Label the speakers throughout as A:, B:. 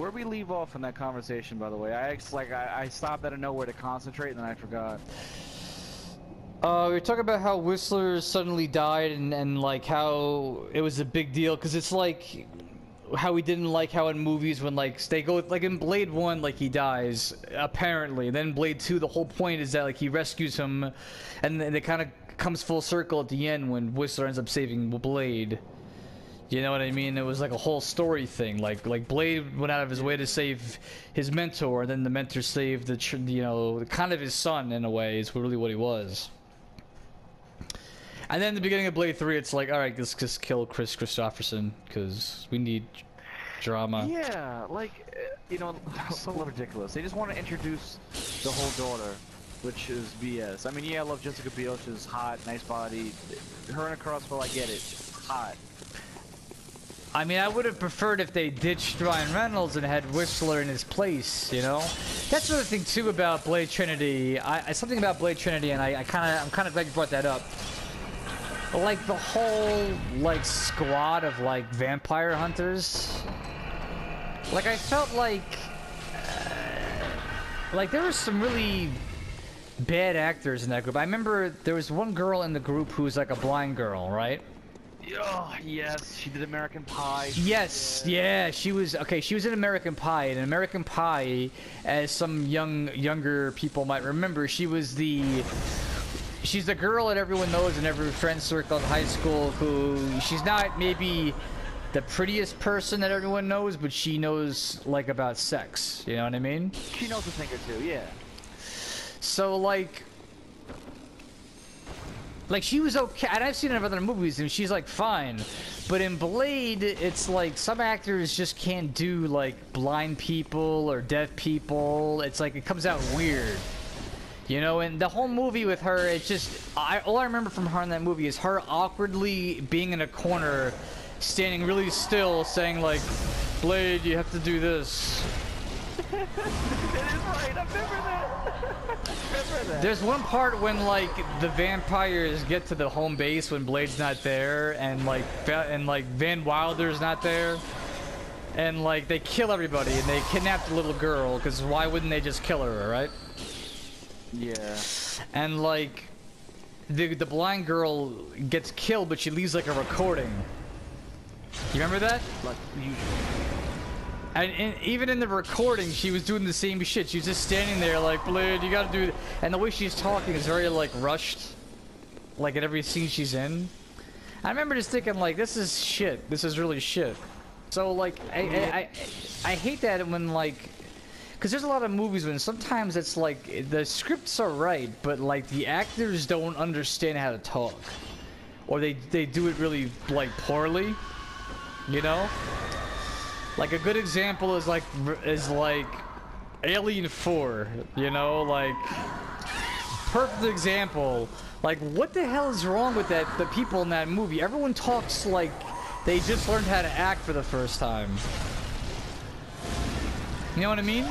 A: Where'd we leave off in that conversation, by the way? I stopped out of nowhere to concentrate, and then I forgot.
B: We were talking about how Whistler suddenly died, and like how it was a big deal, because it's like how we didn't like how in movies when like they go like in Blade 1 like he dies apparently, and then Blade 2 the whole point is that like he rescues him, and then it kind of comes full circle at the end when Whistler ends up saving Blade. You know what I mean? It was like a whole story thing. Like Blade went out of his way to save his mentor, and then the mentor saved the kind of his son in a way. Is really what he was. And then in the beginning of Blade 3, it's like, all right, let's just kill Chris Christopherson because we need drama.
A: Yeah, like so ridiculous. They just want to introduce the whole daughter, which is BS. I mean, yeah, I love Jessica Biel. She's hot, nice body. Her in a crossbow, I get it. Hot.
B: I mean, I would have preferred if they ditched Ryan Reynolds and had Whistler in his place, you know? That's the other thing, too, about Blade Trinity. Something about Blade Trinity, and I'm kind of glad you brought that up. Like, the whole, like, squad of, like, vampire hunters. Like, I felt like there were some really bad actors in that group. I remember there was one girl in the group who was, like, a blind girl, right?
A: Oh, yes, she did American Pie.
B: Yes, yeah, she was in American Pie. And in American Pie, as some younger people might remember, she's the girl that everyone knows in every friend circle in high school who, she's not maybe the prettiest person that everyone knows, but she knows, like, about sex. You know what I mean?
A: She knows a thing or two, yeah.
B: So, like, she was okay, and I've seen her in other movies, and she's, like, fine. But in Blade, it's like some actors just can't do, like, blind people or deaf people. It's like, it comes out weird. You know, and the whole movie with her, it's just, all I remember from her in that movie is her awkwardly being in a corner, standing really still, saying, like, Blade, you have to do this.
A: It is right, I remember that.
B: There's one part when, like, the vampires get to the home base when Blade's not there, and like Van Wilder's not there, and like they kill everybody and they kidnap the little girl, because why wouldn't they just kill her, right? Yeah. And like the blind girl gets killed, but she leaves like a recording. You remember that?
A: Like usually.
B: And even in the recording, she was doing the same shit. She was just standing there like, Blade, you gotta do it. And the way she's talking is very, like, rushed. Like, in every scene she's in. I remember just thinking, like, this is shit. This is really shit. So, like, I hate that when, like... Because there's a lot of movies when sometimes it's, like, the scripts are right, but, like, the actors don't understand how to talk. Or they do it really, like, poorly. You know? Like, a good example is like Alien 4, you know, like, perfect example. Like, what the hell is wrong with the people in that movie? Everyone talks like they just learned how to act for the first time. You know what I mean?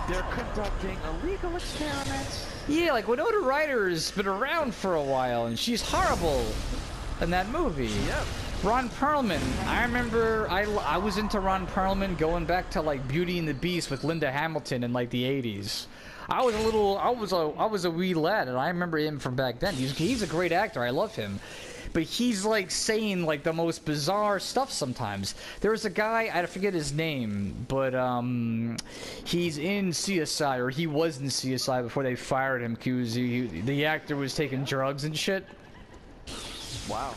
A: They're conducting illegal experiments.
B: Yeah, like, Winona Ryder's been around for a while, and she's horrible in that movie.
A: Yep.
B: Ron Perlman. I remember I was into Ron Perlman going back to like Beauty and the Beast with Linda Hamilton in like the 80s. I was a wee lad, and I remember him from back then. He's a great actor. I love him. But he's like saying like the most bizarre stuff sometimes. There was a guy, I forget his name, but he's in CSI, or he was in CSI before they fired him because the actor was taking drugs and shit.
A: Wow.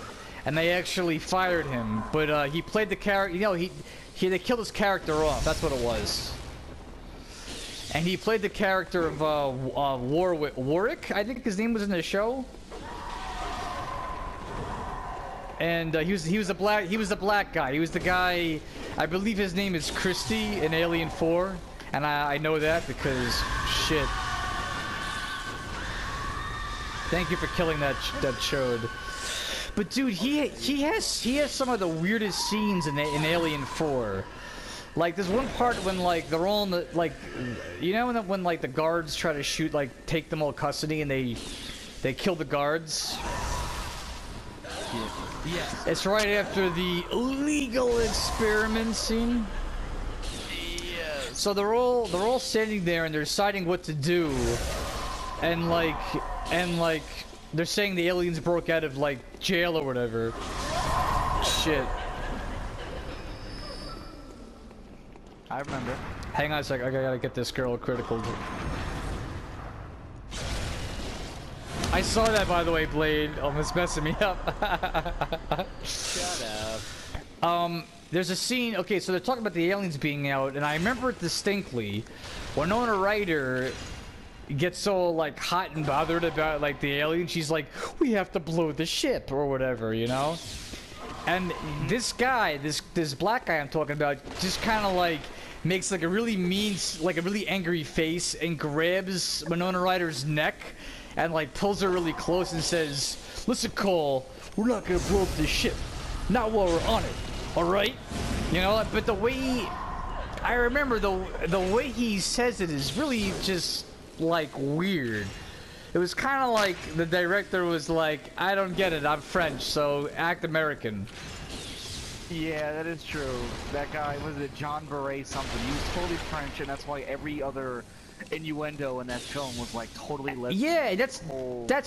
B: And they actually fired him, but he played the character. You know, they killed his character off. That's what it was. And he played the character of Warwick. I think his name was in the show. And he was the black guy. He was the guy. I believe his name is Christie in Alien 4, and I know that because shit. Thank you for killing that chode. But dude, he has some of the weirdest scenes in Alien 4. Like, there's one part when like they're all in the, like, you know, when like the guards try to shoot, like, take them all custody, and they kill the guards.
A: Yes.
B: It's right after the illegal experiment scene. So they're all standing there and they're deciding what to do, and like they're saying the aliens broke out of like jail or whatever. Shit.
A: I remember.
B: Hang on a sec, I gotta get this girl critical. I saw that, by the way, Blade. Almost messing me up.
A: Shut up.
B: There's a scene. Okay, so they're talking about the aliens being out, and I remember it distinctly. Winona Ryder gets so like hot and bothered about like the aliens. She's like, "We have to blow the ship" or whatever, you know. And this guy, this black guy I'm talking about, just kind of like makes like a really mean, like a really angry face, and grabs Winona Ryder's neck. And like pulls her really close and says, "Listen, Cole, we're not gonna blow up this ship. Not while we're on it, all right?" You know. But the way I remember the way he says it is really just like weird. It was kind of like the director was like, "I don't get it. I'm French, so act American."
A: Yeah, that is true. That guy, was it John Beret something? He was totally French, and that's why every other innuendo in that film was like totally less.
B: Yeah, that's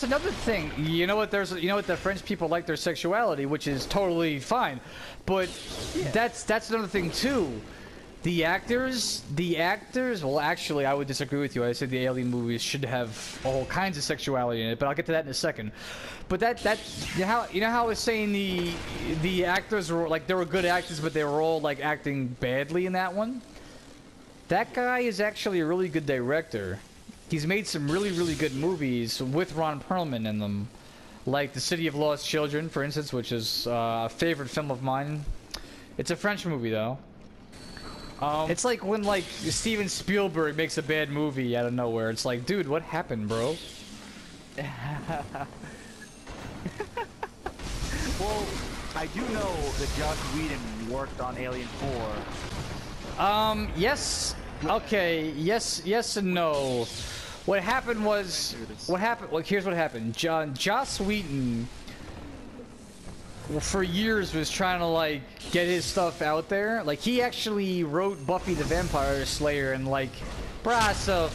B: another thing. You know what? The French people like their sexuality, which is totally fine. But yeah, that's another thing too. The actors. Well, actually, I would disagree with you. I said the alien movies should have all kinds of sexuality in it, but I'll get to that in a second. But you know how I was saying the actors were like, they were good actors, but they were all like acting badly in that one. That guy is actually a really good director. He's made some really, really good movies with Ron Perlman in them. Like The City of Lost Children, for instance, which is a favorite film of mine. It's a French movie, though. It's like when, like, Steven Spielberg makes a bad movie out of nowhere. It's like, dude, what happened, bro?
A: Well, I do know that Joss Whedon worked on Alien 4.
B: Yes. Okay, yes and no. What happened was, well, here's what happened. Joss Whedon, for years, was trying to, like, get his stuff out there. Like, he actually wrote Buffy the Vampire Slayer and, like, brah, so...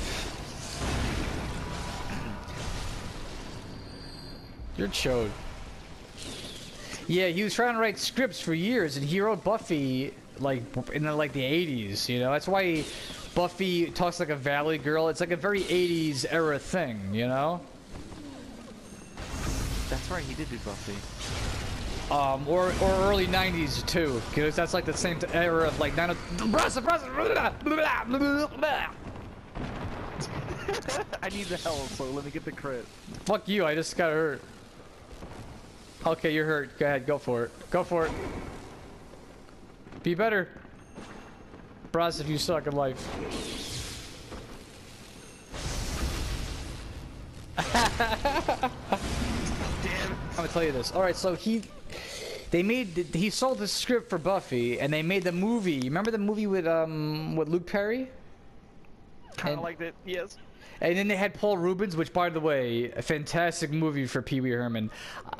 B: You're chode. Yeah, he was trying to write scripts for years, and he wrote Buffy, like, in the 80s, you know? That's why Buffy talks like a valley girl. It's like a very 80s era thing, you know?
A: That's right, he did do Buffy.
B: Or early 90s too, because that's like the same era of like I
A: need the help, so let me get the crit.
B: Fuck you, I just got hurt. Okay, you're hurt. Go ahead, go for it. Go for it. Be better. Bros, if you suck at life.
A: Damn.
B: I'm gonna tell you this. Alright, so he sold the script for Buffy, and they made the movie. You remember the movie with Luke Perry?
A: Kinda like that, yes.
B: And then they had Paul Rubens, which, by the way, a fantastic movie for Pee Wee Herman.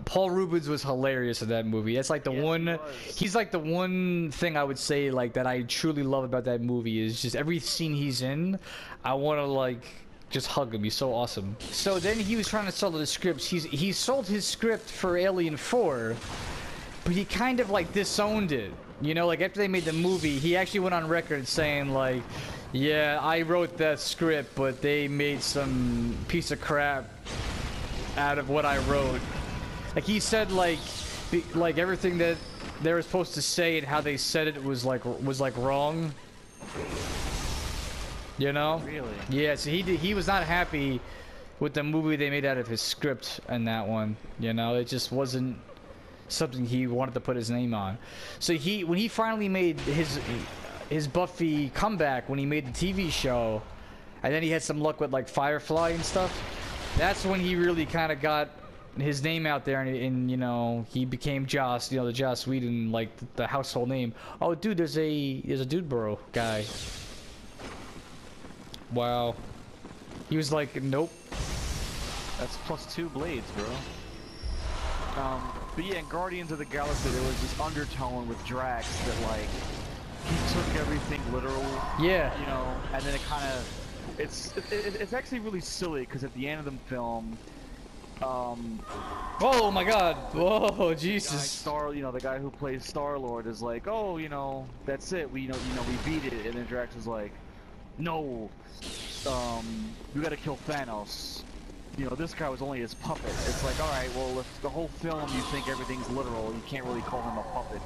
B: Paul Rubens was hilarious in that movie. That's like the one. He's like the one thing I would say like that I truly love about that movie is just every scene he's in, I want to like just hug him. He's so awesome. So then he was trying to sell the scripts. He sold his script for Alien 4, but he kind of like disowned it. You know, like after they made the movie, he actually went on record saying like, yeah, I wrote that script, but they made some piece of crap out of what I wrote. Like he said, like everything that they were supposed to say and how they said it was like wrong. You know?
A: Really?
B: Yeah. So he was not happy with the movie they made out of his script and that one. You know, it just wasn't something he wanted to put his name on. So when he finally made his Buffy comeback, when he made the TV show, and then he had some luck with like Firefly and stuff, that's when he really kind of got his name out there, and you know, he became Joss, you know, the Joss Whedon, like the household name. Oh dude, there's a Dudeboro guy. Wow. He was like, nope.
A: That's +2 blades, bro. But yeah, in Guardians of the Galaxy, there was this undertone with Drax that, like, he took everything literal.
B: Yeah.
A: You know, and then it kind of, it's actually really silly because at the end of the film,
B: oh my God! Whoa, Jesus!
A: the guy who plays Star-Lord is like, oh, that's it. We beat it, and then Drax is like, no, we gotta kill Thanos. This guy was only his puppet. It's like, all right, well, if the whole film you think everything's literal, you can't really call him a puppet.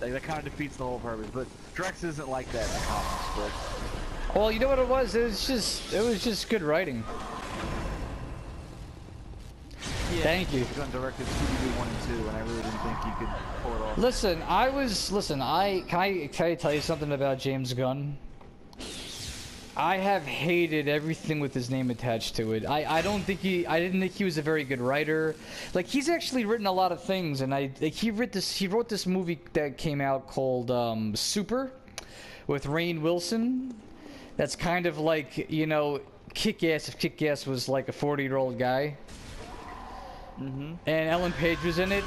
A: Like, that kind of defeats the whole purpose. But Drax isn't like that in the comics. But
B: well, you know what it was? It was just good writing.
A: yeah,
B: thank you.
A: Gunn directed Scooby-Doo 1 and 2, and I really didn't think he could pull it off.
B: Listen, can I tell you something about James Gunn? I have hated everything with his name attached to it. I didn't think he was a very good writer. Like, he's actually written a lot of things, and he wrote this movie that came out called Super with Rainn Wilson. That's kind of like, Kick-Ass if Kick-Ass was like a 40-year-old guy.
A: Mm-hmm.
B: And Ellen Page was in it.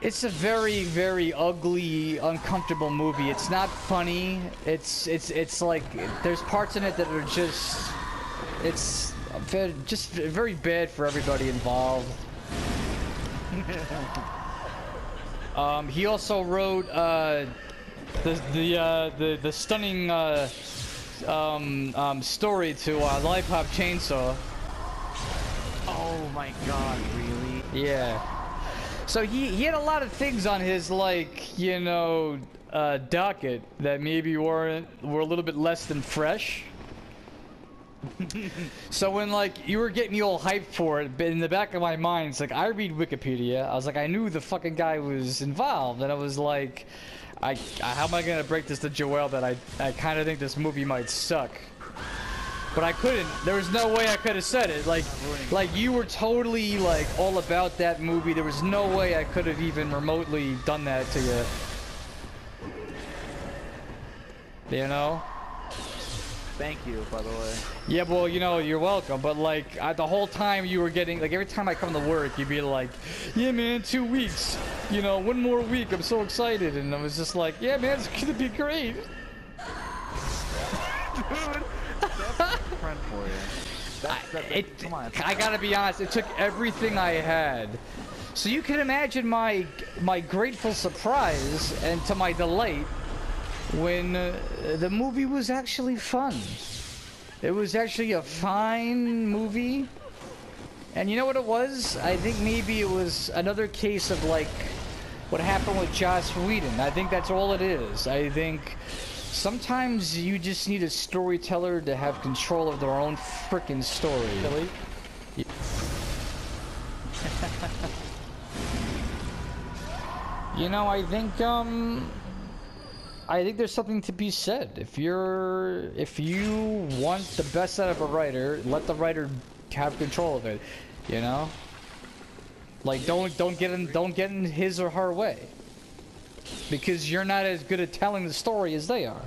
B: It's a very, very ugly, uncomfortable movie. It's not funny. It's like there's parts in it that are just very bad for everybody involved. He also wrote the stunning story to Lollipop Chainsaw.
A: Oh my God, really?
B: Yeah. So he had a lot of things on his docket that maybe were a little bit less than fresh. So when you were getting me all hyped for it, but in the back of my mind, it's like I read Wikipedia. I was like, I knew the fucking guy was involved, and I was like, how am I gonna break this to Joel that I kind of think this movie might suck? But I couldn't. There was no way I could have said it. Like you were totally all about that movie. There was no way I could have even remotely done that to you.
A: Thank you, by the way.
B: Yeah, well, you're welcome. But the whole time you were getting every time I come to work, you'd be like, "Yeah, man, 2 weeks. 1 more week. I'm so excited." And I was just like, "Yeah, man, it's gonna be great."
A: Dude. That's a friend for you. Come on.
B: I gotta be honest, it took everything I had. So you can imagine my grateful surprise and to my delight when the movie was actually fun. It was actually a fine movie. And you know what it was? I think maybe it was another case of what happened with Joss Whedon. I think that's all it is. I think sometimes you just need a storyteller to have control of their own frickin' story.
A: Really?
B: I think there's something to be said. If you want the best out of a writer, let the writer have control of it. Don't get in his or her way. Because you're not as good at telling the story as they are.